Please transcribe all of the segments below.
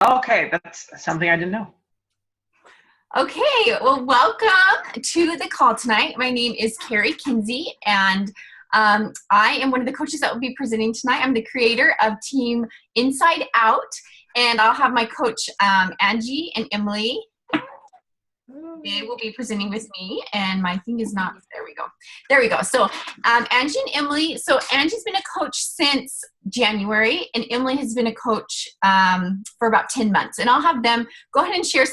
Okay, that's something I didn't know. Okay, well, welcome to the call tonight. My name is Carrie Kinsey, and I am one of the coaches that will be presenting tonight. I'm the creator of Team Inside Out, and I'll have my coach, Angie and Emily. They will be presenting with me, and my thing is not, there we go. There we go. So Angie and Emily, so Angie's been a coach since January, and Emily has been a coach for about 10 months. And I'll have them go ahead and share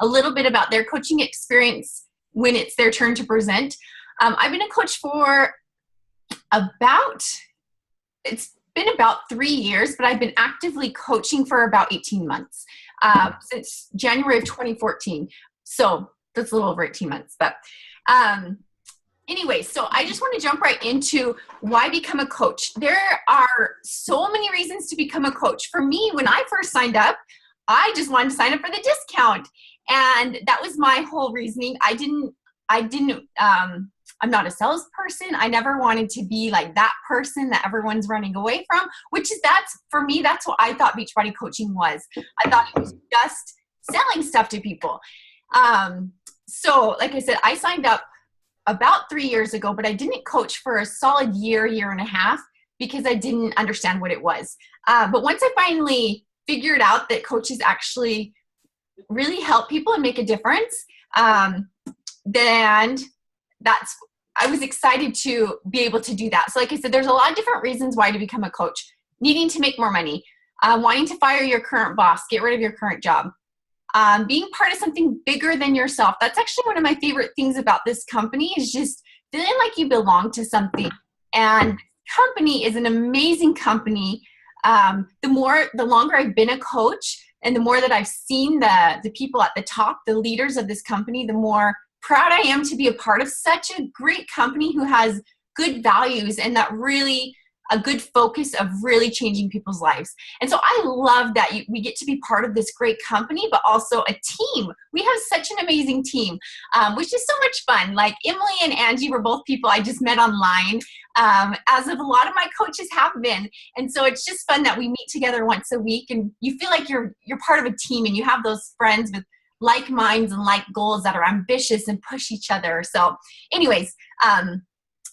a little bit about their coaching experience when it's their turn to present. I've been a coach for it's been about 3 years, but I've been actively coaching for about 18 months, since January of 2014. So that's a little over 18 months. But anyway, so I just want to jump right into why become a coach. There are so many reasons to become a coach. For me, when I first signed up, I just wanted to sign up for the discount. And that was my whole reasoning. I'm not a salesperson. I never wanted to be like that person that everyone's running away from, for me, that's what I thought Beachbody coaching was. I thought it was just selling stuff to people. So like I said, I signed up about 3 years ago, but I didn't coach for a solid year and a half because I didn't understand what it was. But once I finally figured out that coaches actually really help people and make a difference, then I was excited to be able to do that. So like I said, there's a lot of different reasons why to become a coach. Needing to make more money, wanting to fire your current boss, get rid of your current job, being part of something bigger than yourself. That's actually one of my favorite things about this company, is just feeling like you belong to something. And company is an amazing company. The longer I've been a coach and the more that I've seen the people at the top, the leaders of this company, the more proud I am to be a part of such a great company who has good values and that really a good focus of really changing people's lives. And so I love that we get to be part of this great company, but also a team. We have such an amazing team, which is so much fun. Like Emily and Angie were both people I just met online, as of a lot of my coaches have been. And so it's just fun that we meet together once a week and you feel like you're part of a team and you have those friends with like minds and like goals that are ambitious and push each other. So anyways,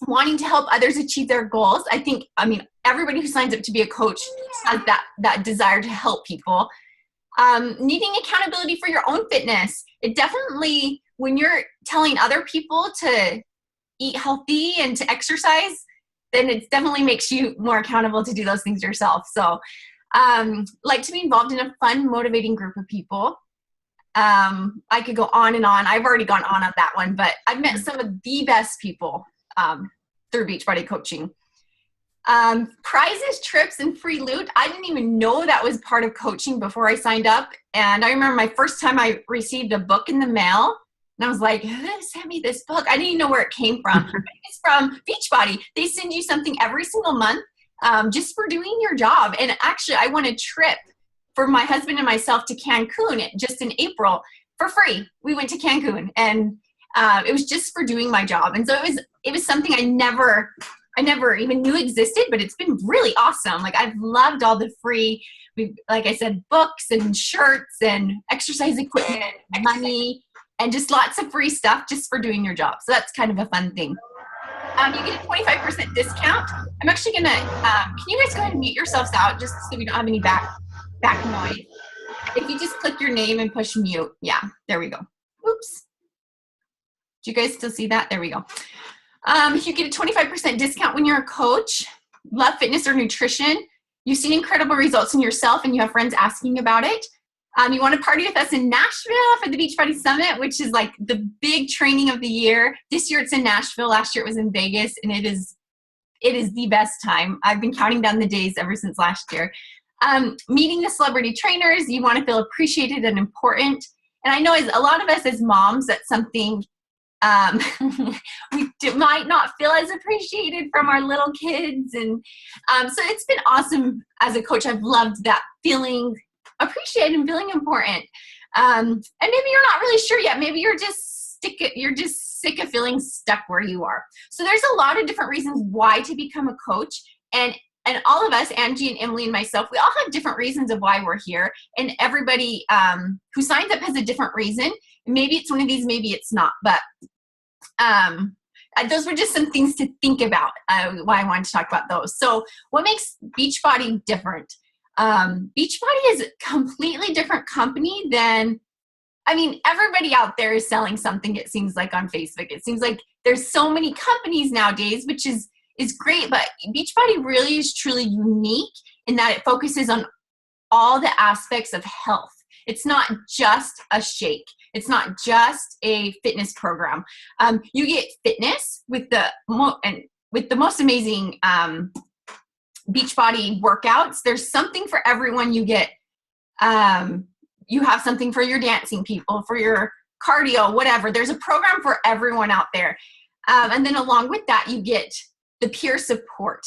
wanting to help others achieve their goals. Everybody who signs up to be a coach has that desire to help people. Needing accountability for your own fitness. It definitely, when you're telling other people to eat healthy and to exercise, then it definitely makes you more accountable to do those things yourself. So like to be involved in a fun, motivating group of people. I could go on and on. I've already gone on that one, but I've met some of the best people through Beachbody coaching. Prizes, trips, and free loot. I didn't even know that was part of coaching before I signed up. And I remember my first time I received a book in the mail, and I was like, who sent me this book? I didn't even know where it came from. It's from Beachbody. They send you something every single month just for doing your job. And actually, I won a trip for my husband and myself to Cancun just in April for free. We went to Cancun, and it was just for doing my job. And so it was something I never even knew existed, but it's been really awesome. Like I've loved all the free, like I said, books and shirts and exercise equipment, money, and just lots of free stuff just for doing your job. So that's kind of a fun thing. You get a 25% discount. I'm actually gonna, can you guys go ahead and mute yourselves out just so we don't have any back noise? If you just click your name and push mute. Yeah, there we go. Oops. Do you guys still see that? There we go. You get a 25% discount when you're a coach, love fitness or nutrition. You've seen incredible results in yourself and you have friends asking about it. You want to party with us in Nashville for the Beachbody Summit, which is like the big training of the year. This year it's in Nashville. Last year it was in Vegas, and it is the best time. I've been counting down the days ever since last year. Meeting the celebrity trainers. You want to feel appreciated and important. And I know as a lot of us as moms, that's something we might not feel as appreciated from our little kids. And so it's been awesome as a coach. I've loved that feeling appreciated and feeling important. And maybe you're not really sure yet. Maybe you're just sick of feeling stuck where you are. So there's a lot of different reasons why to become a coach. And and all of us, Angie and Emily and myself, we all have different reasons of why we're here. And everybody who signs up has a different reason. Maybe it's one of these, maybe it's not. But those were just some things to think about, why I wanted to talk about those. So what makes Beachbody different? Beachbody is a completely different company than, I mean, everybody out there is selling something, it seems like, on Facebook. It seems like there's so many companies nowadays, which is great, but Beachbody really is truly unique in that it focuses on all the aspects of health. It's not just a shake. It's not just a fitness program. You get fitness with the most amazing Beachbody workouts. There's something for everyone. You get you have something for your dancing people, for your cardio, whatever. There's a program for everyone out there. And then along with that, you get the peer support.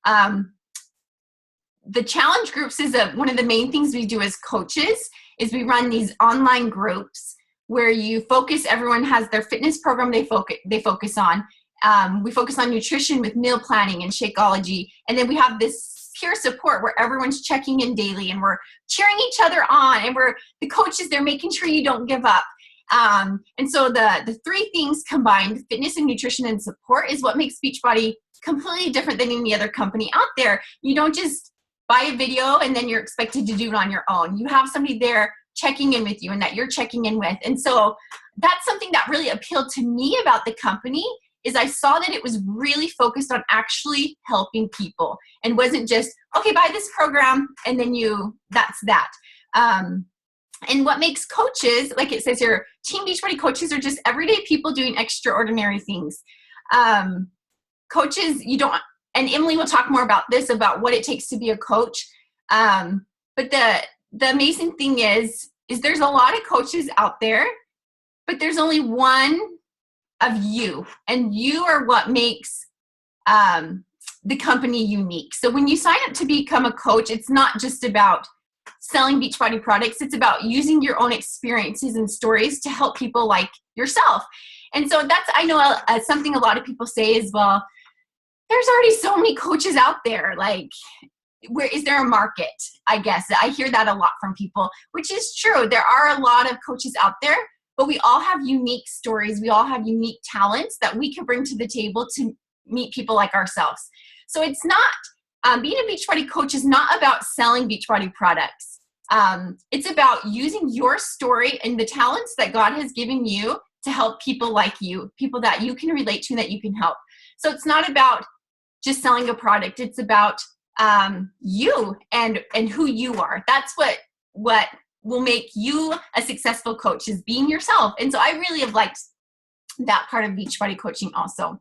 The challenge groups is one of the main things we do as coaches. Is we run these online groups where you focus, everyone has their fitness program they focus on. We focus on nutrition with meal planning and Shakeology. And then we have this peer support where everyone's checking in daily and we're cheering each other on, and the coaches, they're making sure you don't give up. And so the three things combined, fitness and nutrition and support, is what makes Beachbody completely different than any other company out there. You don't just buy a video and then you're expected to do it on your own. You have somebody there checking in with you and that you're checking in with. And so that's something that really appealed to me about the company, is I saw that it was really focused on actually helping people and wasn't just, okay, buy this program and then that's that. And what makes coaches, like it says here, Team Beachbody coaches are just everyday people doing extraordinary things. Coaches, and Emily will talk more about this, about what it takes to be a coach. But the amazing thing is there's a lot of coaches out there, but there's only one of you, and you are what makes the company unique. So when you sign up to become a coach, it's not just about selling Beachbody products. It's about using your own experiences and stories to help people like yourself. And so that's, I know something a lot of people say is, well, there's already so many coaches out there. Like, where is there a market? I guess I hear that a lot from people, which is true. There are a lot of coaches out there, but we all have unique stories. We all have unique talents that we can bring to the table to meet people like ourselves. So it's not, being a Beachbody coach is not about selling Beachbody products. It's about using your story and the talents that God has given you to help people like you, people that you can relate to, that you can help. So it's not about just selling a product. It's about you and who you are. That's what will make you a successful coach, is being yourself. And so I really have liked that part of Beachbody coaching also.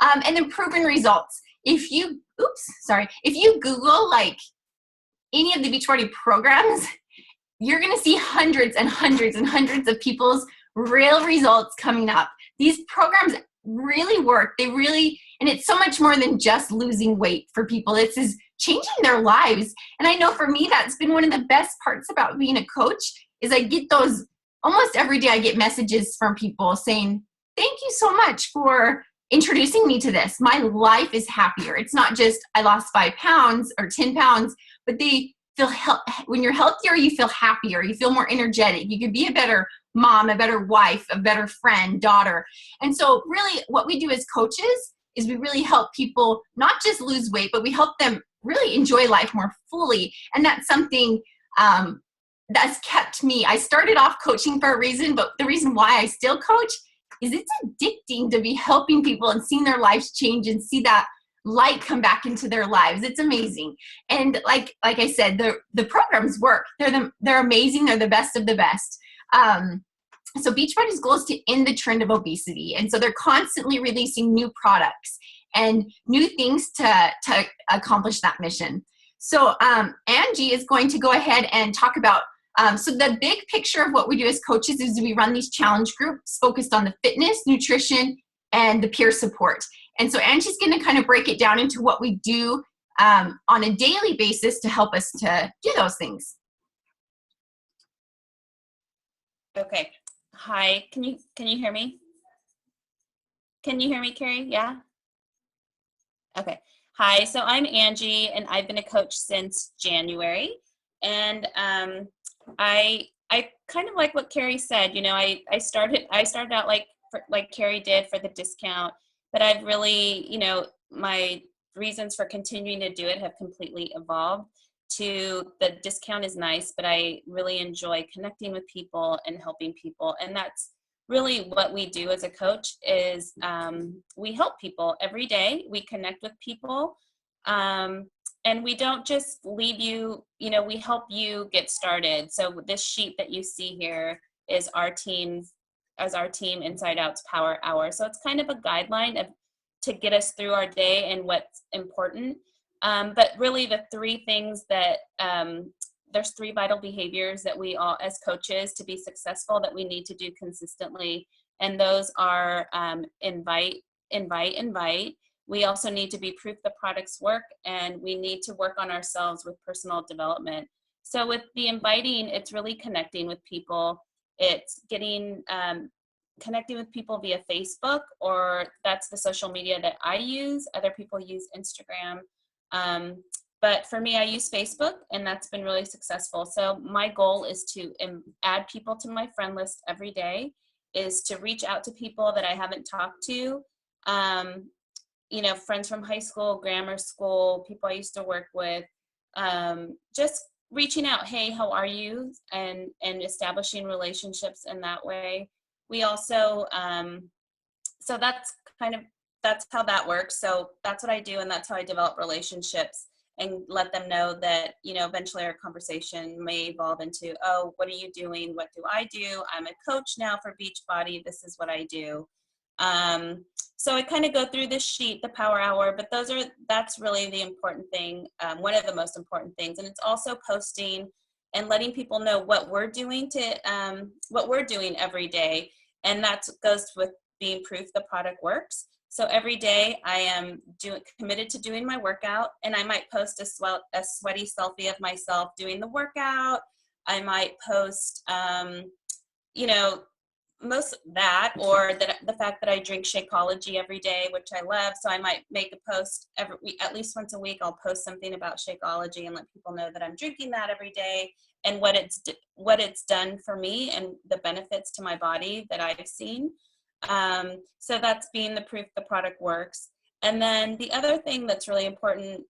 And then proven results. If you Google like any of the Beachbody programs, you're going to see hundreds and hundreds and hundreds of people's real results coming up. These programs really work. And it's so much more than just losing weight for people. It's changing their lives. And I know for me, that's been one of the best parts about being a coach, is I get those almost every day. I get messages from people saying, thank you so much for introducing me to this. My life is happier. It's not just I lost 5 pounds or 10 pounds, but they feel when you're healthier, you feel happier. You feel more energetic. You can be a better mom, a better wife, a better friend, daughter. And so really what we do as coaches is we really help people not just lose weight, but we help them really enjoy life more fully. And that's something that's kept me. I started off coaching for a reason, but the reason why I still coach is it's addicting to be helping people and seeing their lives change and see that light come back into their lives. It's amazing. And like I said, the programs work. They're amazing. They're the best of the best. So Beachbody's goal is to end the trend of obesity. And so they're constantly releasing new products and new things to accomplish that mission. So Angie is going to go ahead and talk about, so the big picture of what we do as coaches is we run these challenge groups focused on the fitness, nutrition, and the peer support. And so Angie's going to kind of break it down into what we do on a daily basis to help us to do those things. Okay. Hi. Can you hear me? Can you hear me, Carrie? Yeah. Okay. Hi, so I'm Angie, and I've been a coach since January. And I kind of like what Carrie said. You know, I started out like Carrie did for the discount, but I've really, you know, my reasons for continuing to do it have completely evolved to the discount is nice, but I really enjoy connecting with people and helping people. And that's really what we do as a coach is we help people every day. We connect with people. Um, and we don't just leave you, you know, we help you get started. So this sheet that you see here is our team Inside Out's Power Hour. So it's kind of a guideline of to get us through our day and what's important. But really the three things that there's three vital behaviors that we all as coaches to be successful that we need to do consistently. And those are invite. We also need to be proof the products work, and we need to work on ourselves with personal development. So with the inviting, it's really connecting with people. It's getting connecting with people via Facebook, or that's the social media that I use. Other people use Instagram. But for me, I use Facebook, and that's been really successful. So my goal is to add people to my friend list every day, is to reach out to people that I haven't talked to. You know, friends from high school, grammar school, people I used to work with, just reaching out, hey, how are you? And establishing relationships in that way. We also, so that's how that works. So that's what I do, and that's how I develop relationships and let them know that, you know, eventually our conversation may evolve into, oh, what are you doing? What do? I'm a coach now for Beachbody. This is what I do. So I kind of go through this sheet, the Power Hour, but that's really the important thing, one of the most important things. And it's also posting and letting people know what we're doing every day. And that goes with being proof the product works. So every day I am committed to doing my workout, and I might post a sweaty selfie of myself doing the workout. I might post, you know, most of that, or the fact that I drink Shakeology every day, which I love. So I might make a post every week, at least once a week. I'll post something about Shakeology and let people know that I'm drinking that every day and what it's done for me and the benefits to my body that I've seen. So that's being the proof the product works. And then the other thing that's really important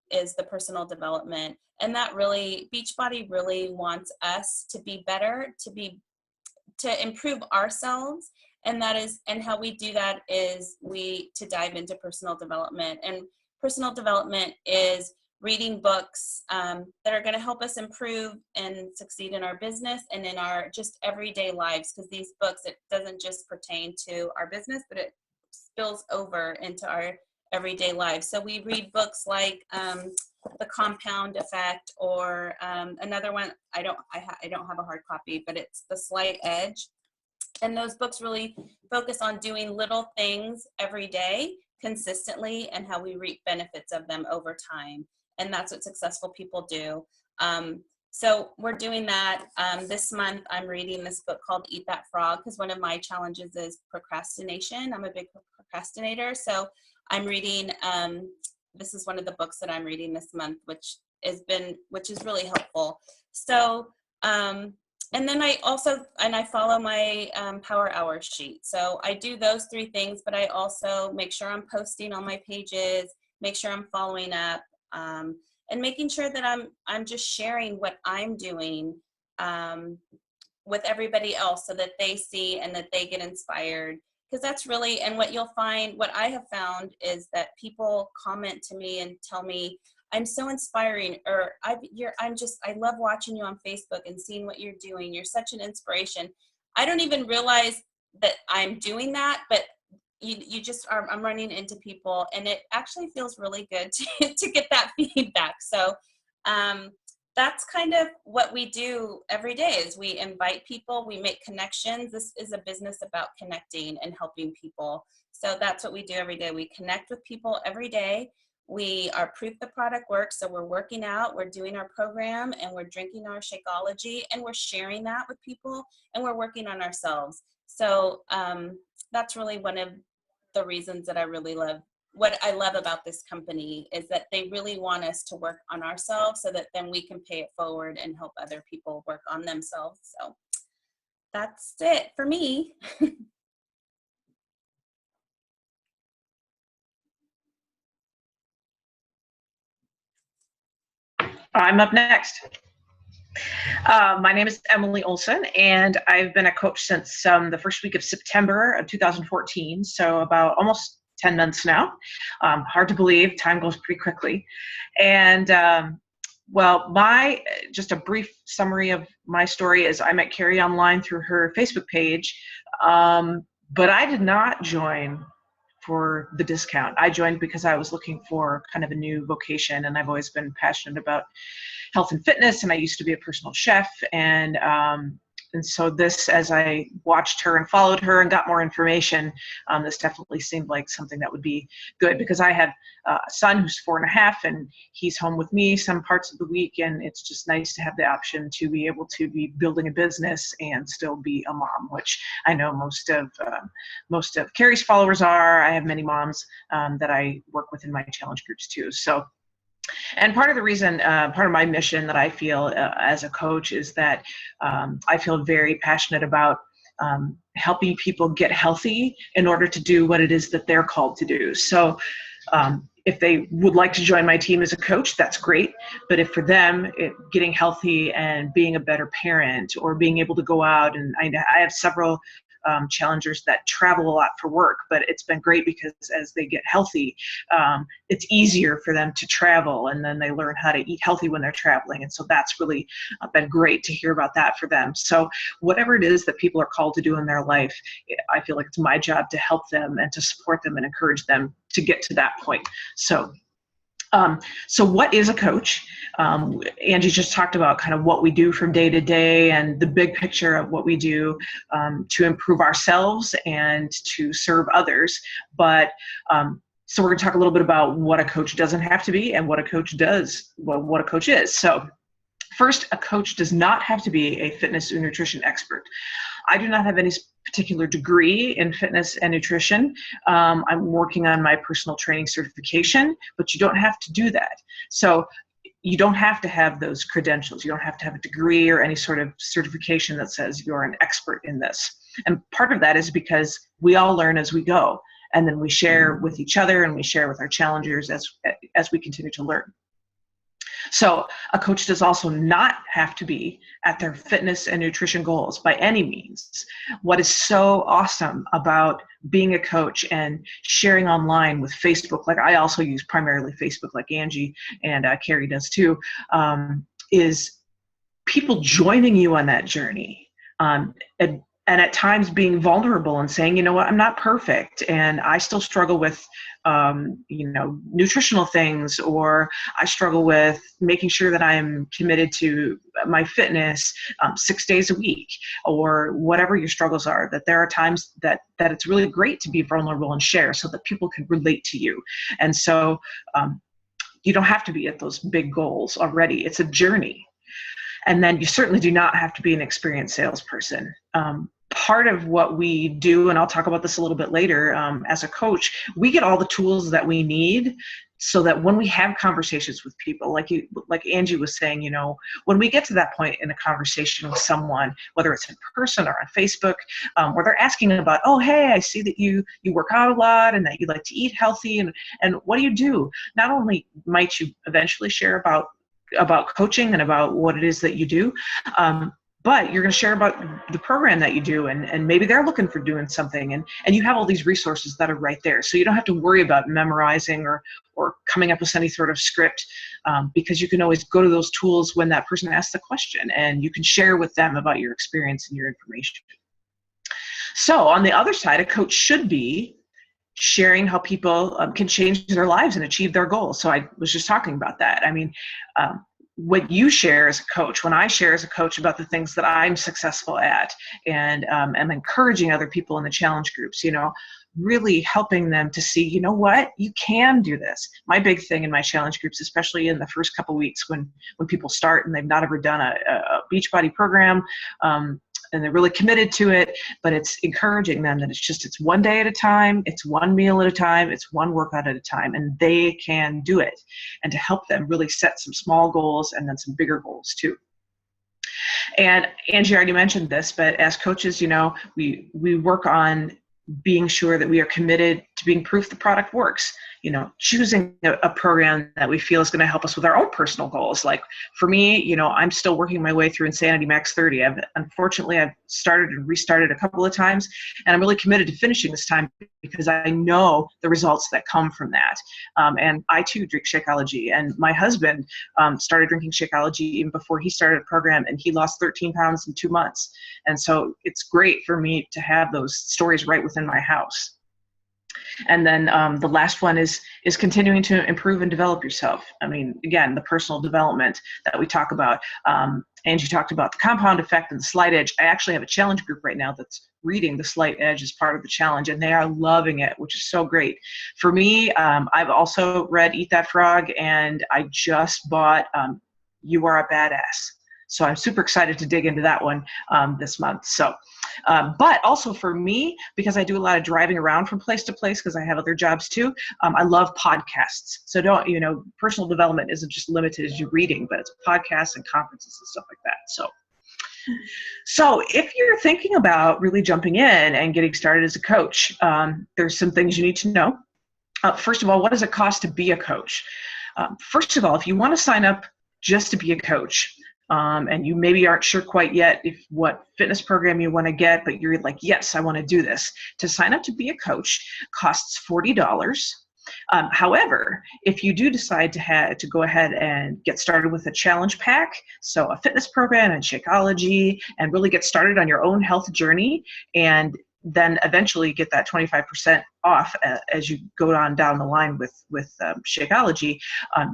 is the personal development. And that really, Beachbody really wants us to be better, to improve ourselves. And how we do that is to dive into personal development. And personal development is reading books that are going to help us improve and succeed in our business and in our just everyday lives. Because these books, it doesn't just pertain to our business, but it spills over into our everyday lives. So we read books like The Compound Effect, or another one, I don't have a hard copy, but it's The Slight Edge. And those books really focus on doing little things every day consistently and how we reap benefits of them over time. And that's what successful people do. So we're doing that. This month, I'm reading this book called Eat That Frog, because one of my challenges is procrastination. I'm a big procrastinator. So I'm reading, this is one of the books that I'm reading this month, which is really helpful. So, and then I follow my Power Hour sheet. So I do those three things, but I also make sure I'm posting on my pages, make sure I'm following up, and making sure that I'm just sharing what I'm doing with everybody else so that they see and that they get inspired. Because that's really, and what I have found is that people comment to me and tell me, I'm so inspiring, or I love watching you on Facebook and seeing what you're doing. You're such an inspiration. I don't even realize that I'm doing that, but you just are, I'm running into people, and it actually feels really good to get that feedback. So that's kind of what we do every day, is we invite people, we make connections. This is a business about connecting and helping people. So that's what we do every day. We connect with people every day. We are proof the product works. So we're working out, we're doing our program, and we're drinking our Shakeology, and we're sharing that with people, and we're working on ourselves. So that's really one of the reasons that I really love what I love about this company is that they really want us to work on ourselves so that then we can pay it forward and help other people work on themselves. So that's it for me. I'm up next. My name is Emily Olson, and I've been a coach since the first week of September of 2014, so about almost 10 months now. Hard to believe, time goes pretty quickly. And well, just a brief summary of my story is I met Carrie online through her Facebook page, but I did not join for the discount. I joined because I was looking for kind of a new vocation, and I've always been passionate about health and fitness, and I used to be a personal chef, and so this, as I watched her and followed her and got more information, this definitely seemed like something that would be good, because I have a son who's 4.5, and he's home with me some parts of the week, and it's just nice to have the option to be able to be building a business and still be a mom, which I know most of Carrie's followers are. I have many moms that I work with in my challenge groups too. So. And part of the reason, part of my mission that I feel as a coach is that I feel very passionate about helping people get healthy in order to do what it is that they're called to do. So if they would like to join my team as a coach, that's great. But if for them, getting healthy and being a better parent, or being able to go out, and I have several challengers that travel a lot for work, but it's been great because as they get healthy, it's easier for them to travel, and then they learn how to eat healthy when they're traveling. And so that's really been great to hear about that for them. So whatever it is that people are called to do in their life, I feel like it's my job to help them and to support them and encourage them to get to that point. So what is a coach? Angie just talked about kind of what we do from day to day and the big picture of what we do to improve ourselves and to serve others. But so we're going to talk a little bit about what a coach doesn't have to be and what a coach does, what a coach is. So first, a coach does not have to be a fitness or nutrition expert. I do not have any particular degree in fitness and nutrition. I'm working on my personal training certification, but you don't have to do that. So you don't have to have those credentials. You don't have to have a degree or any sort of certification that says you're an expert in this. And part of that is because we all learn as we go, and then we share with each other and we share with our challengers as we continue to learn. So a coach does also not have to be at their fitness and nutrition goals by any means. What is so awesome about being a coach and sharing online with Facebook, like I also use primarily Facebook like Angie and Carrie does too, is people joining you on that journey. And at times being vulnerable and saying, you know what, I'm not perfect, and I still struggle with, nutritional things, or I struggle with making sure that I'm committed to my fitness 6 days a week, or whatever your struggles are, that there are times that it's really great to be vulnerable and share so that people can relate to you. And so you don't have to be at those big goals already. It's a journey. And then you certainly do not have to be an experienced salesperson. Part of what we do, and I'll talk about this a little bit later, as a coach, we get all the tools that we need so that when we have conversations with people, like Angie was saying, when we get to that point in a conversation with someone, whether it's in person or on Facebook, where they're asking about, oh, hey, I see that you work out a lot and that you like to eat healthy, and what do you do? Not only might you eventually share about coaching and about what it is that you do, but you're going to share about the program that you do, and maybe they're looking for doing something, and you have all these resources that are right there. So you don't have to worry about memorizing or coming up with any sort of script, because you can always go to those tools when that person asks the question, and you can share with them about your experience and your information. So on the other side, a coach should be sharing how people can change their lives and achieve their goals. So I was just talking about that. I mean, what you share as a coach, when I share as a coach about the things that I'm successful at, and I'm encouraging other people in the challenge groups, really helping them to see, you know what, you can do this. My big thing in my challenge groups, especially in the first couple weeks when people start and they've not ever done a Beachbody program, and they're really committed to it, but it's encouraging them that it's one day at a time, it's one meal at a time, it's one workout at a time, and they can do it. And to help them really set some small goals and then some bigger goals too. And Angie already mentioned this, but as coaches, we work on being sure that we are committed to being proof the product works. Choosing a program that we feel is going to help us with our own personal goals. Like for me, I'm still working my way through Insanity Max 30. Unfortunately, I've started and restarted a couple of times, and I'm really committed to finishing this time because I know the results that come from that. And I too drink Shakeology, and my husband started drinking Shakeology even before he started a program, and he lost 13 pounds in 2 months. And so it's great for me to have those stories right within my house. And then the last one is continuing to improve and develop yourself. I mean, again, the personal development that we talk about. Angie talked about the compound effect and the slight edge. I actually have a challenge group right now that's reading the slight edge as part of the challenge, and they are loving it, which is so great. For me, I've also read Eat That Frog, and I just bought You Are a Badass. So I'm super excited to dig into that one this month. So, but also for me, because I do a lot of driving around from place to place because I have other jobs too, I love podcasts. So personal development isn't just limited to reading, but it's podcasts and conferences and stuff like that. So if you're thinking about really jumping in and getting started as a coach, there's some things you need to know. First of all, what does it cost to be a coach? First of all, if you want to sign up just to be a coach, and you maybe aren't sure quite yet what fitness program you want to get, but you're like, yes, I want to do this. To sign up to be a coach costs $40. However, if you do decide to go ahead and get started with a challenge pack, so a fitness program and Shakeology, and really get started on your own health journey, and then eventually get that 25% off as you go on down the line with Shakeology,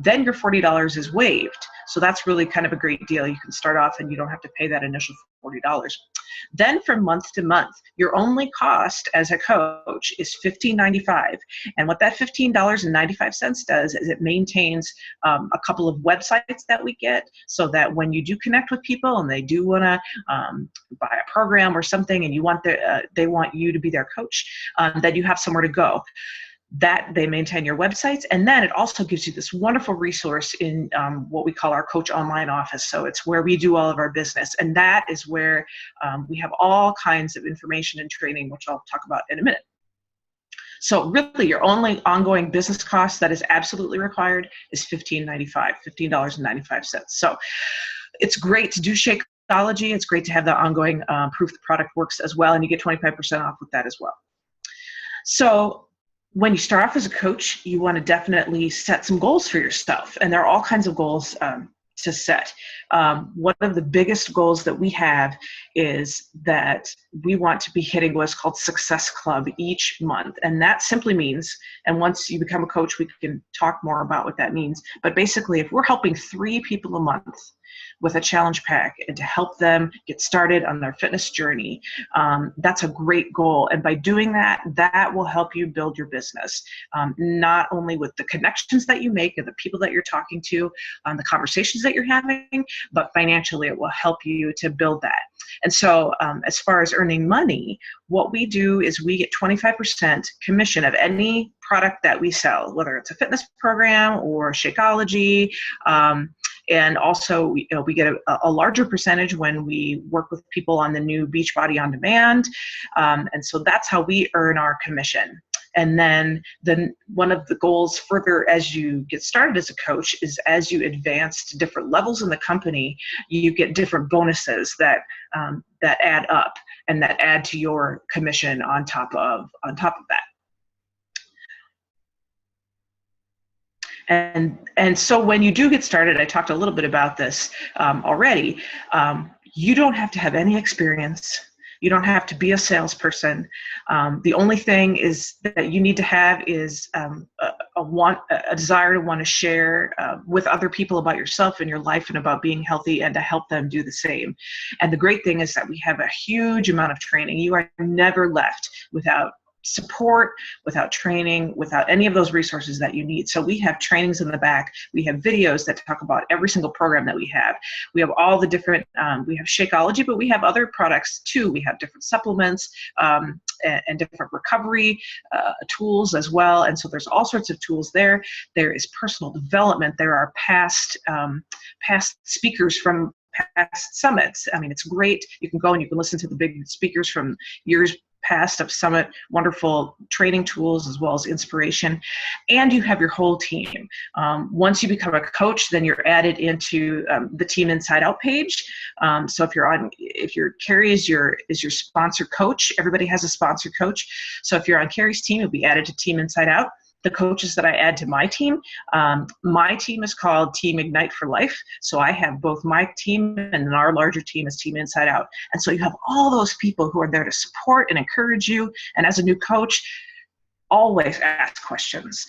then your $40 is waived. So that's really kind of a great deal. You can start off and you don't have to pay that initial $40. Then from month to month, your only cost as a coach is $15.95. And what that $15.95 does is it maintains a couple of websites that we get, so that when you do connect with people and they do want to buy a program or something, and they want you to be their coach, that you have somewhere to go. That they maintain your websites, and then it also gives you this wonderful resource in what we call our Coach Online Office. So it's where we do all of our business, and that is where we have all kinds of information and training, which I'll talk about in a minute. So really, your only ongoing business cost that is absolutely required is $15.95. So it's great to do Shakeology. It's great to have the ongoing proof the product works as well, and you get 25% off with that as well. So when you start off as a coach, you want to definitely set some goals for yourself. And there are all kinds of goals to set. One of the biggest goals that we have is that we want to be hitting what's called Success Club each month. And that simply means, and once you become a coach, we can talk more about what that means. But basically, if we're helping 3 people a month with a challenge pack and to help them get started on their fitness journey, that's a great goal. And by doing that, that will help you build your business, not only with the connections that you make and the people that you're talking to, the conversations that you're having, but financially it will help you to build that. And so as far as earning money, what we do is we get 25% commission of any product that we sell, whether it's a fitness program or Shakeology. And also, we get a larger percentage when we work with people on the new Beachbody on demand. And so that's how we earn our commission. And then one of the goals further as you get started as a coach is as you advance to different levels in the company, you get different bonuses that add up and that add to your commission on top of that. And so when you do get started, I talked a little bit about this already, you don't have to have any experience. You don't have to be a salesperson. The only thing is that you need to have is a desire to want to share with other people about yourself and your life and about being healthy, and to help them do the same. And the great thing is that we have a huge amount of training. You are never left without support, without training, without any of those resources that you need. So we have trainings in the back. We have videos that talk about every single program that we have. We have all the different, we have Shakeology, but we have other products too. We have different supplements and different recovery tools as well. And so there's all sorts of tools there. There is personal development. There are past speakers from past summits. I mean, it's great. You can go and you can listen to the big speakers from years past of summit, wonderful training tools as well as inspiration. And you have your whole team. Once you become a coach, then you're added into the Team Inside Out page. So if Carrie is your sponsor coach, everybody has a sponsor coach. So if you're on Carrie's team, you'll be added to Team Inside Out. The coaches that I add to my team is called Team Ignite for Life. So I have both my team and then our larger team is Team Inside Out. And so you have all those people who are there to support and encourage you. And as a new coach, always ask questions,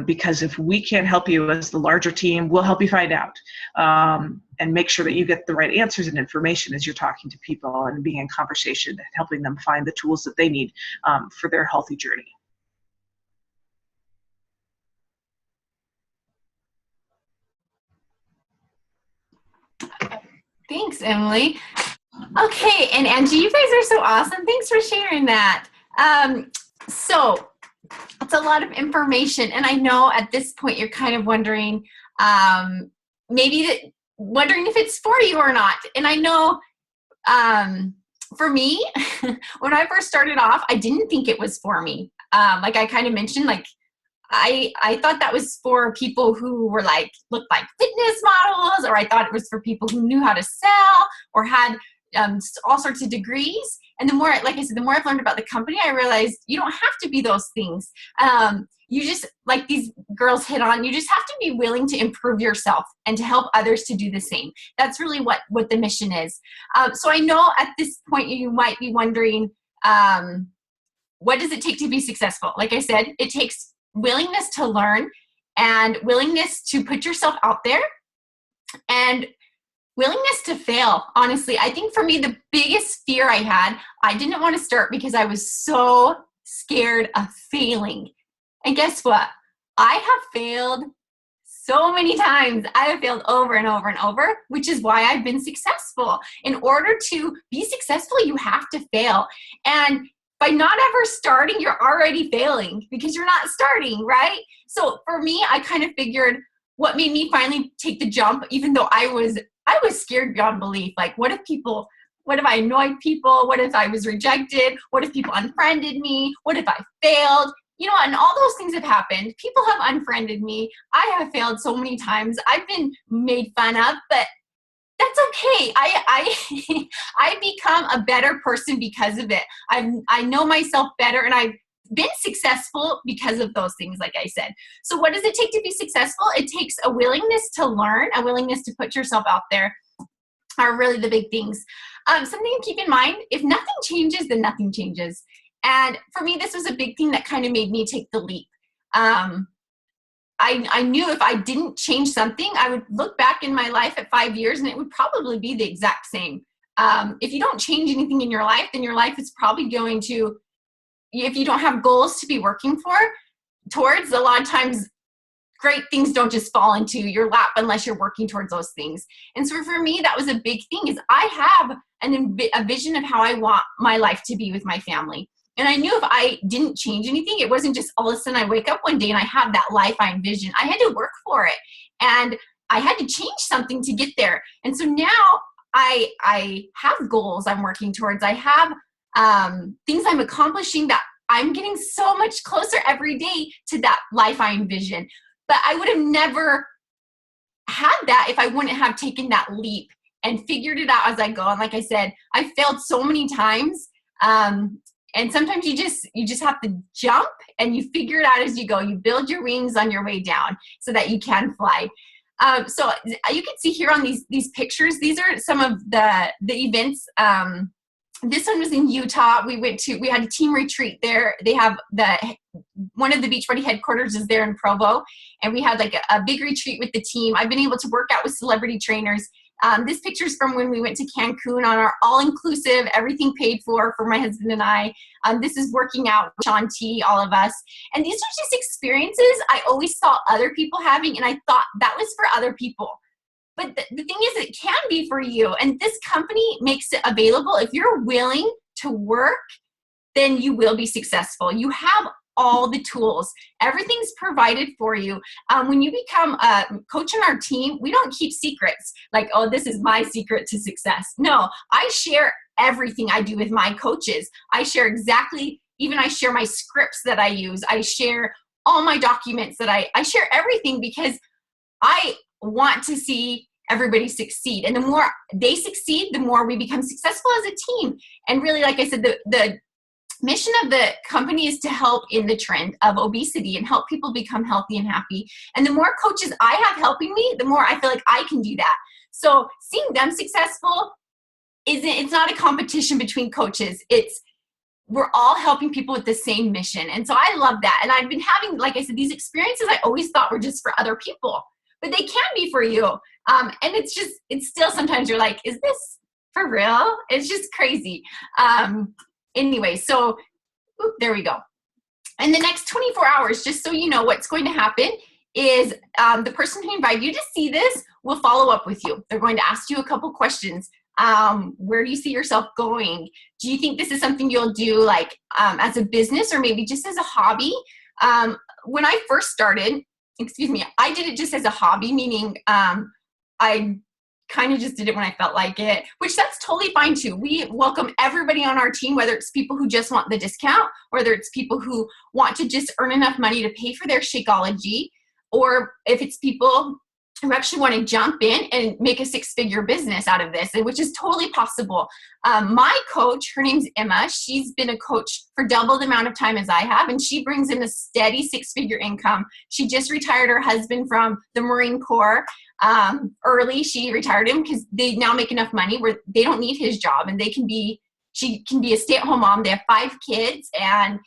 because if we can't help you as the larger team, we'll help you find out, and make sure that you get the right answers and information as you're talking to people and being in conversation and helping them find the tools that they need for their healthy journey. Thanks, Emily. Okay, and Angie, you guys are so awesome. Thanks for sharing that. So it's a lot of information, and I know at this point you're kind of wondering, wondering if it's for you or not. And I know for me, when I first started off, I didn't think it was for me. Like I kind of mentioned, like I thought that was for people who were looked like fitness models, or I thought it was for people who knew how to sell or had all sorts of degrees. And the more, like I said, the more I've learned about the company, I realized you don't have to be those things. You just, like these girls hit on, you just have to be willing to improve yourself and to help others to do the same. That's really what the mission is. So I know at this point you might be wondering, what does it take to be successful? Like I said, it takes willingness to learn and willingness to put yourself out there and willingness to fail. Honestly, I think for me, the biggest fear I had, I didn't want to start because I was so scared of failing. And guess what? I have failed so many times. I have failed over and over and over, which is why I've been successful. In order to be successful, you have to fail. And by not ever starting, you're already failing because you're not starting, right? So for me, I kind of figured what made me finally take the jump, even though I was scared beyond belief. Like, what if I annoyed people? What if I was rejected? What if people unfriended me? What if I failed? You know, and all those things have happened. People have unfriended me. I have failed so many times. I've been made fun of, but that's okay. I become a better person because of it. I know myself better, and I've been successful because of those things, like I said. So what does it take to be successful? It takes a willingness to learn, a willingness to put yourself out there, are really the big things. Something to keep in mind, if nothing changes, then nothing changes. And for me, this was a big thing that kind of made me take the leap. I knew if I didn't change something, I would look back in my life at 5 years and it would probably be the exact same. If you don't change anything in your life, then your life is probably going to, if you don't have goals to be working towards, a lot of times great things don't just fall into your lap unless you're working towards those things. And so for me, that was a big thing, is I have a vision of how I want my life to be with my family. And I knew if I didn't change anything, it wasn't just all of a sudden I wake up one day and I have that life I envision. I had to work for it, and I had to change something to get there. And so now I have goals I'm working towards. I have things I'm accomplishing that I'm getting so much closer every day to that life I envision. But I would have never had that if I wouldn't have taken that leap and figured it out as I go. And like I said, I failed so many times. And sometimes you just have to jump and you figure it out as you go. You build your wings on your way down so that you can fly. So you can see here on these pictures, these are some of the events. This one was in Utah. We had a team retreat there. They have one of the Beachbody headquarters is there in Provo. And we had like a big retreat with the team. I've been able to work out with celebrity trainers. This picture is from when we went to Cancun on our all-inclusive, everything paid for my husband and I. This is working out with Sean T, all of us. And these are just experiences I always saw other people having, and I thought that was for other people. But the thing is, it can be for you. And this company makes it available. If you're willing to work, then you will be successful. You have all the tools. Everything's provided for you. When you become a coach on our team, we don't keep secrets like, oh, this is my secret to success. No, I share everything I do with my coaches. I share I share my scripts that I use. I share all my documents that I share everything because I want to see everybody succeed. And the more they succeed, the more we become successful as a team. And really, like I said, the mission of the company is to help in the trend of obesity and help people become healthy and happy. And the more coaches I have helping me, the more I feel like I can do that. So seeing them successful it's not a competition between coaches. We're all helping people with the same mission. And so I love that. And I've been having, like I said, these experiences I always thought were just for other people, but they can be for you. And it's still sometimes you're like, is this for real? It's just crazy. Anyway, so there we go. In the next 24 hours, just so you know what's going to happen is the person who invited you to see this will follow up with you. They're going to ask you a couple questions. Where do you see yourself going? Do you think this is something you'll do like as a business or maybe just as a hobby? When I first started, I did it just as a hobby, meaning I kind of just did it when I felt like it, which that's totally fine too. We welcome everybody on our team, whether it's people who just want the discount, whether it's people who want to just earn enough money to pay for their Shakeology, or if it's people who actually want to jump in and make a six-figure business out of this, which is totally possible. My coach, her name's Emma. She's been a coach for double the amount of time as I have, and she brings in a steady six-figure income. She just retired her husband from the Marine Corps early. She retired him because they now make enough money where they don't need his job, and she can be a stay-at-home mom. They have 5 kids, and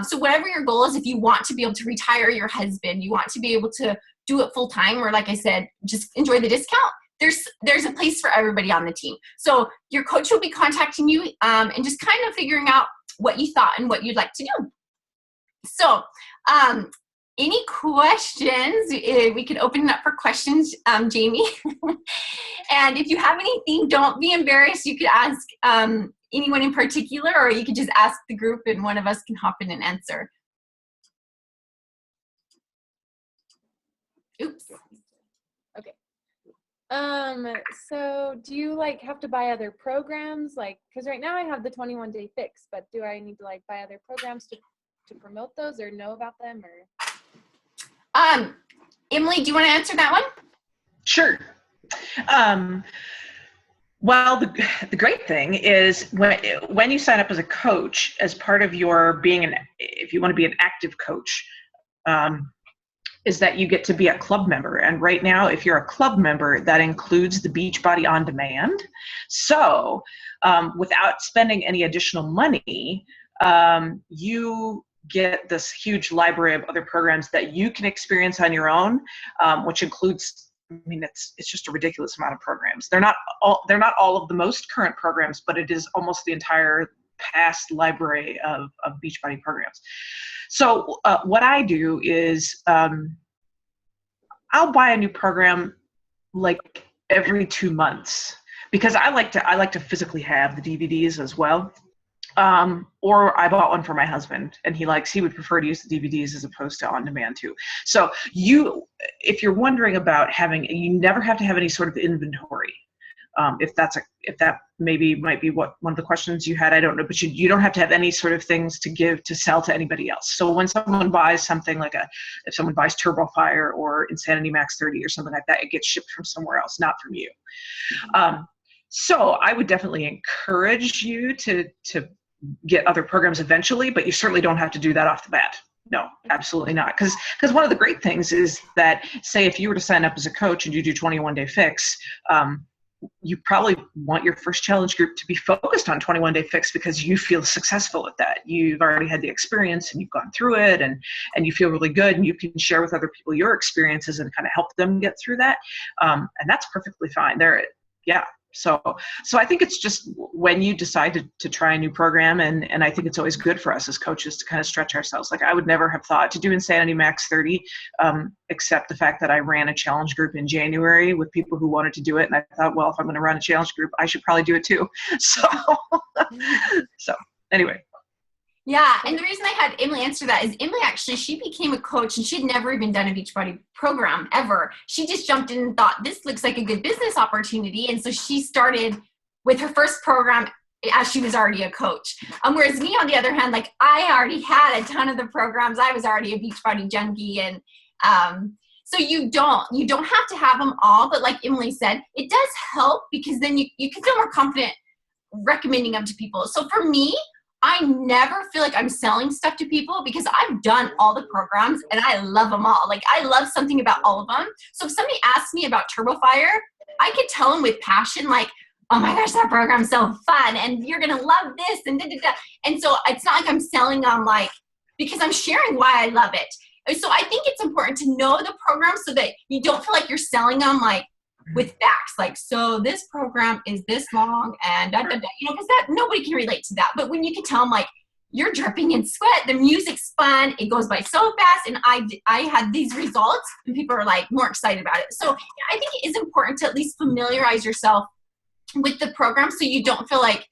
so whatever your goal is, if you want to be able to retire your husband, you want to be able to do it full time, or like I said, just enjoy the discount, there's a place for everybody on the team. So your coach will be contacting you and just kind of figuring out what you thought and what you'd like to do. So any questions? We can open it up for questions, Jamie. And if you have anything, don't be embarrassed. You could ask anyone in particular, or you could just ask the group and one of us can hop in and answer. Oops. Okay. So do you like have to buy other programs? Like, because right now I have the 21-day fix, but do I need to like buy other programs to promote those or know about them or? Emily, do you want to answer that one? Sure. Well, the great thing is when you sign up as a coach, as part of your if you want to be an active coach, is that you get to be a club member. And right now, if you're a club member, that includes the Beachbody On Demand. So without spending any additional money, you get this huge library of other programs that you can experience on your own, which includes, it's just a ridiculous amount of programs. They're not all of the most current programs, but it is almost the entire past library of Beachbody programs. So what I do is I'll buy a new program like every 2 months because I like to physically have the DVDs as well. Or I bought one for my husband, and he would prefer to use the DVDs as opposed to on demand too. So if you're wondering about you never have to have any sort of inventory. If that maybe might be one of the questions you had, I don't know, but you don't have to have any sort of things to sell to anybody else. So when someone buys something if someone buys Turbo Fire or Insanity Max 30 or something like that, it gets shipped from somewhere else, not from you. So I would definitely encourage you to get other programs eventually, but you certainly don't have to do that off the bat. No, absolutely not. Because one of the great things is that, say, if you were to sign up as a coach and you do 21-day fix, you probably want your first challenge group to be focused on 21 Day Fix because you feel successful at that. You've already had the experience and you've gone through it, and you feel really good, and you can share with other people your experiences and kind of help them get through that. And that's perfectly fine. So I think it's just when you decide to try a new program, and I think it's always good for us as coaches to kind of stretch ourselves. Like I would never have thought to do Insanity Max 30, except the fact that I ran a challenge group in January with people who wanted to do it. And I thought, well, if I'm going to run a challenge group, I should probably do it too. So anyway. Yeah, and the reason I had Emily answer that is Emily actually, she became a coach and she'd never even done a Beachbody program ever. She just jumped in and thought, this looks like a good business opportunity. And so she started with her first program as she was already a coach. Whereas me, on the other hand, like I already had a ton of the programs. I was already a Beachbody junkie. And so you don't have to have them all. But like Emily said, it does help because then you can feel more confident recommending them to people. So for me, I never feel like I'm selling stuff to people because I've done all the programs and I love them all. Like I love something about all of them. So if somebody asks me about TurboFire, I could tell them with passion, like, oh my gosh, that program's so fun and you're going to love this and da, da, da. And so it's not like I'm selling them like, because I'm sharing why I love it. So I think it's important to know the program so that you don't feel like you're selling them like with facts, like, so this program is this long and da, da, da, because that nobody can relate to that. But when you can tell them like, you're dripping in sweat, the music's fun, it goes by so fast, and I had these results, and people are like more excited about it. So I think it is important to at least familiarize yourself with the program so you feel like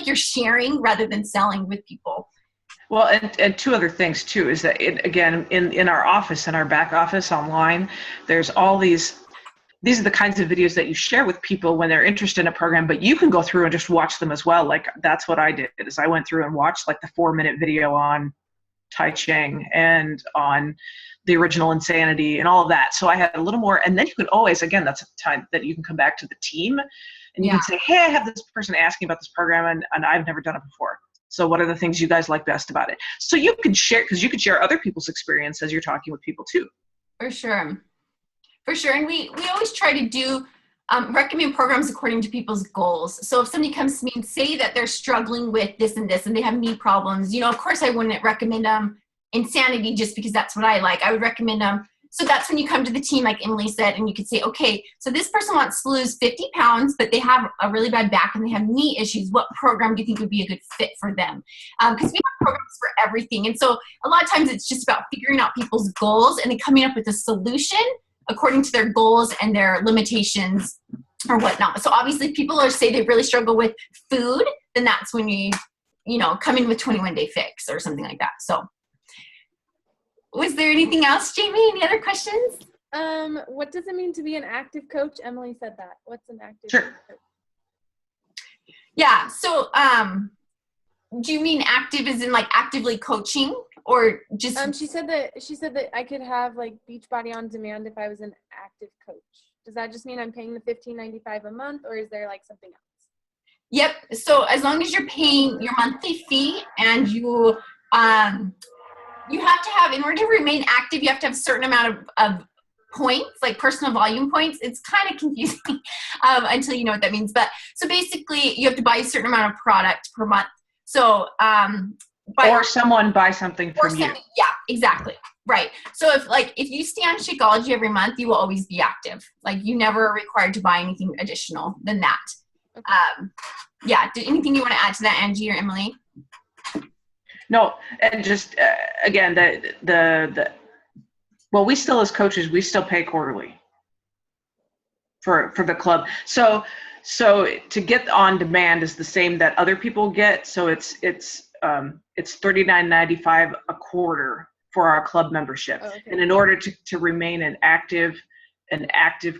you're sharing rather than selling with people. Well, and two other things too is that again in our office, in our back office online, there's all these are the kinds of videos that you share with people when they're interested in a program, but you can go through and just watch them as well. Like that's what I did, is I went through and watched like the 4-minute video on Tai Ching and on the original Insanity and all of that. So I had a little more, and then you can always, again, that's a time that you can come back to the team and you can say, hey, I have this person asking about this program and I've never done it before. So what are the things you guys like best about it? So you can share, because you can share other people's experience as you're talking with people too. For sure. And we always try to do recommend programs according to people's goals. So if somebody comes to me and say that they're struggling with this and this and they have knee problems, of course I wouldn't recommend them Insanity just because that's what I like. I would recommend them. So that's when you come to the team, like Emily said, and you could say, okay, so this person wants to lose 50 pounds, but they have a really bad back and they have knee issues. What program do you think would be a good fit for them? Because we have programs for everything. And so a lot of times it's just about figuring out people's goals and then coming up with a solution according to their goals and their limitations or whatnot. So obviously if people say they really struggle with food, then that's when you come in with 21 Day Fix or something like that. So was there anything else, Jamie? Any other questions? What does it mean to be an active coach? Emily said that. What's an active coach? Yeah. So do you mean active as in like actively coaching? Or just she said that I could have like Beachbody on demand if I was an active coach. Does that just mean I'm paying the $15.95 a month, or is there like something else? Yep. So as long as you're paying your monthly fee and you have to have, in order to remain active, you have to have a certain amount of points, like personal volume points. It's kind of confusing until you know what that means. But so basically you have to buy a certain amount of product per month. So or someone buy something from you. Yeah, exactly. Right. So if you stay on Shakeology every month, you will always be active. Like you never are required to buy anything additional than that. Okay. Yeah. Anything you want to add to that, Angie or Emily? No, and just again, well, we still as coaches, we still pay quarterly for the club. So to get on demand is the same that other people get. So it's $39.95 a quarter for our club membership. Oh, okay. And in order to remain an active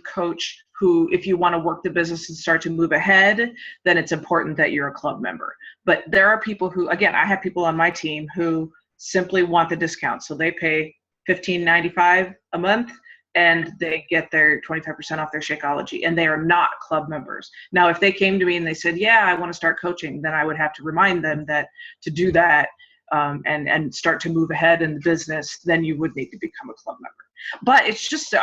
coach who, if you want to work the business and start to move ahead, then it's important that you're a club member. But there are people who, again, I have people on my team who simply want the discount. So they pay $15.95 a month and they get their 25% off their Shakeology, and they are not club members. Now, if they came to me and they said, yeah, I want to start coaching, then I would have to remind them that to do that and start to move ahead in the business, then you would need to become a club member. But it's just,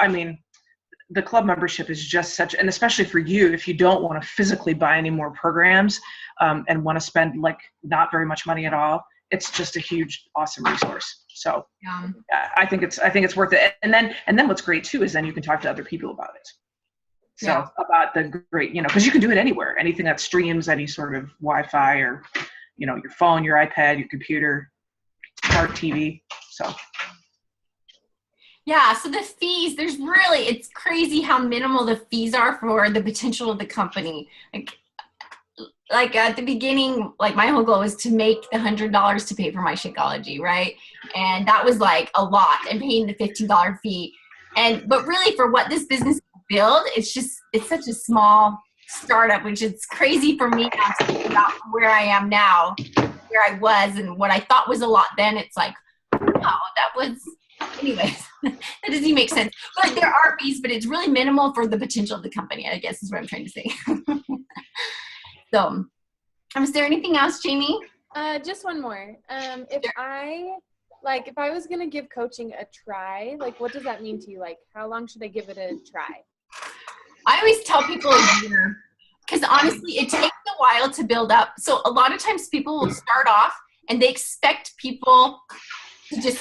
the club membership is just such, and especially for you, if you don't want to physically buy any more programs and want to spend like not very much money at all, it's just a huge, awesome resource. So Yeah. I think it's worth it. And then what's great too is then you can talk to other people about it. So about the great, because you can do it anywhere, anything that streams, any sort of Wi-Fi or, your phone, your iPad, your computer, smart TV. So. Yeah, so the fees, it's crazy how minimal the fees are for the potential of the company. Like at the beginning, like my whole goal was to make the $100 to pay for my Shakeology, right? And that was like a lot, and paying the $15 fee. But really for what this business build, it's such a small startup, which is crazy for me now to think about where I am now, where I was, and what I thought was a lot then. It's like, wow, that was, anyways, that doesn't even make sense. But there are fees, but it's really minimal for the potential of the company, I guess is what I'm trying to say. So, is there anything else, Jamie? Just one more. If I was going to give coaching a try, like, what does that mean to you? Like, how long should I give it a try? I always tell people a year, because honestly, it takes a while to build up. So a lot of times people will start off and they expect people to just,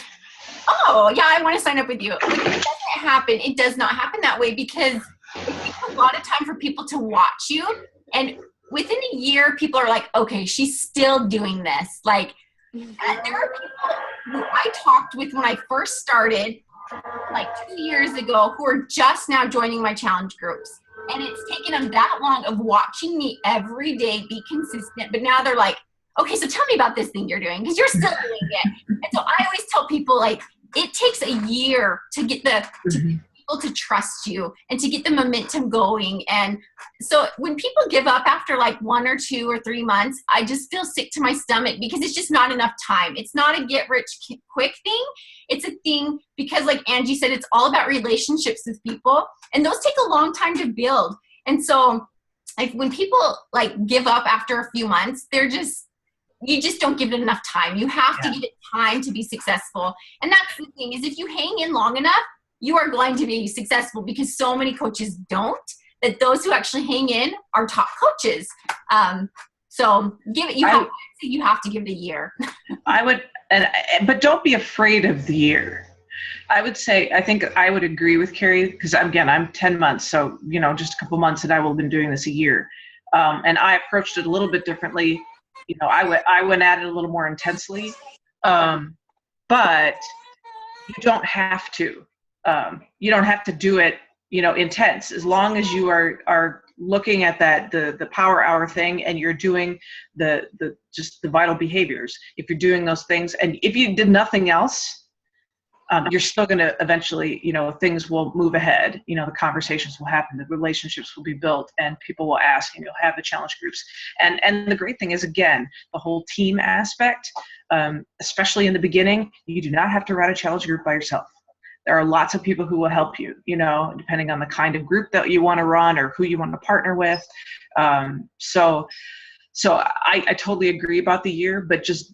oh, yeah, I want to sign up with you. But it doesn't happen. It does not happen that way, because it takes a lot of time for people to watch you. And within a year, people are like, okay, she's still doing this. Like, there are people who I talked with when I first started, like 2 years ago, who are just now joining my challenge groups. And it's taken them that long of watching me every day be consistent. But now they're like, okay, so tell me about this thing you're doing, because you're still doing it. And so I always tell people, like, it takes a year to get people to trust you and to get the momentum going. And so when people give up after like 1 or 2 or 3 months, I just feel sick to my stomach, because it's just not enough time. It's not a get rich quick thing. It's a thing because, like Angie said, it's all about relationships with people, and those take a long time to build. And so when people like give up after a few months, you just don't give it enough time. You have to give it time to be successful. And that's the thing, is if you hang in long enough, you are going to be successful, because so many coaches don't, that those who actually hang in are top coaches. So you have to give it a year. I would, but don't be afraid of the year. I think I would agree with Carrie, because again, I'm 10 months. So, just a couple months and I will have been doing this a year. And I approached it a little bit differently. I went at it a little more intensely, but you don't have to. You don't have to do it, intense, as long as you are looking at the power hour thing, and you're doing the vital behaviors. If you're doing those things, and if you did nothing else, you're still going to eventually, things will move ahead. The conversations will happen, the relationships will be built, and people will ask, and you'll have the challenge groups. And the great thing is, again, the whole team aspect, especially in the beginning, you do not have to run a challenge group by yourself. There are lots of people who will help you, depending on the kind of group that you want to run or who you want to partner with. So I totally agree about the year, but just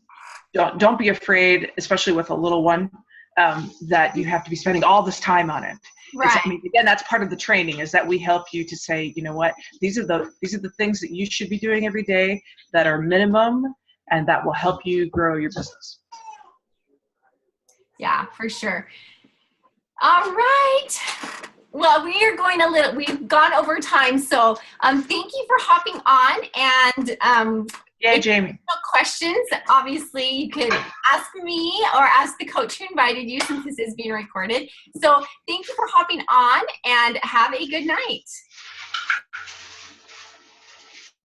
don't be afraid, especially with a little one, that you have to be spending all this time on it. Right. Again, that's part of the training, is that we help you to say, you know what, these are the things that you should be doing every day that are minimum, and that will help you grow your business. Yeah, for sure. All right. Well, we've gone over time. So thank you for hopping on. And yeah, Jamie. If you have questions, obviously you could ask me or ask the coach who invited you, since this is being recorded. So thank you for hopping on, and have a good night.